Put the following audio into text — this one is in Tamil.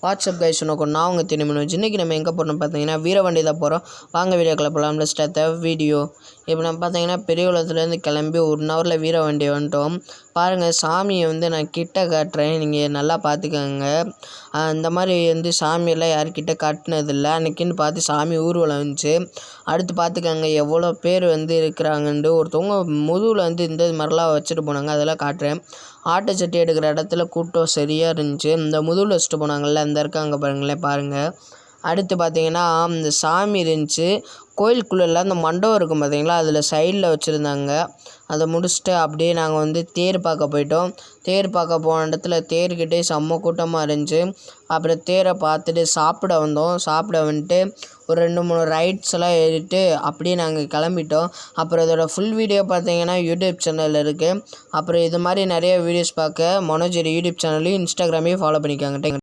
வாட்ஸ்அப் கைஸ் உனக்கு நான் உங்கள் திருமணம் இன்றைக்கி நம்ம எங்கே போகிறோம் பார்த்தீங்கன்னா வீரவண்டி தான் போகிறோம். வாங்க வீடியோக்குள்ள போகலாம். Start video. இப்போ நம்ம பார்த்தீங்கன்னா பெரியகுளத்துலேருந்து கிளம்பி 1 ஹவரில் வீரவண்டி வந்துட்டோம். பாருங்கள், சாமியை நான் கிட்ட காட்டுறேன், நீங்கள் நல்லா பார்த்துக்கோங்க. இந்த மாதிரி சாமியெல்லாம் யார்கிட்ட காட்டினதில்லை. அன்றைக்கின்னு பார்த்து சாமி ஊர்வலம் வந்துச்சு. அடுத்து பார்த்துக்கோங்க எவ்வளோ பேர் இருக்கிறாங்கன்ட்டு. ஒருத்தவங்க முதுகில் இந்த மாதிரிலாம் வச்சுட்டு போனாங்க, அதெல்லாம் காட்டுறேன். ஆட்டை சட்டி எடுக்கிற இடத்துல கூட்டம் சரியாக இருந்துச்சு. இந்த முதுகில் வச்சுட்டு போனாங்கள்ல, அந்த இருக்காங்க பாருங்கள். அடுத்து பார்த்தீங்கன்னா இந்த சாமி இருந்துச்சு. கோயிலுக்குள்ளே அந்த மண்டபம் இருக்கும் பார்த்தீங்களா, அதில் சைடில் வச்சுருந்தாங்க. அதை முடிச்சுட்டு அப்படியே நாங்கள் தேர் பார்க்க போயிட்டோம். தேர் பார்க்க போன இடத்துல தேர்கிட்டே செம்ம கூட்டமாக இருந்துச்சு. அப்புறம் தேரை பார்த்துட்டு சாப்பிட வந்தோம். சாப்பிட வந்துட்டு ஒரு 2-3 ரைட்ஸ் எல்லாம் ஏறிட்டு அப்படியே நாங்கள் கிளம்பிட்டோம். அப்புறம் இதோட ஃபுல் வீடியோ பார்த்தீங்கன்னா யூடியூப் சேனலில் இருக்குது. அப்புறம் இது மாதிரி நிறைய வீடியோஸ் பார்க்க மனோஜ் யூடியூப் சேனலையும் இன்ஸ்டாகிராமையும் ஃபாலோ பண்ணிக்காங்க.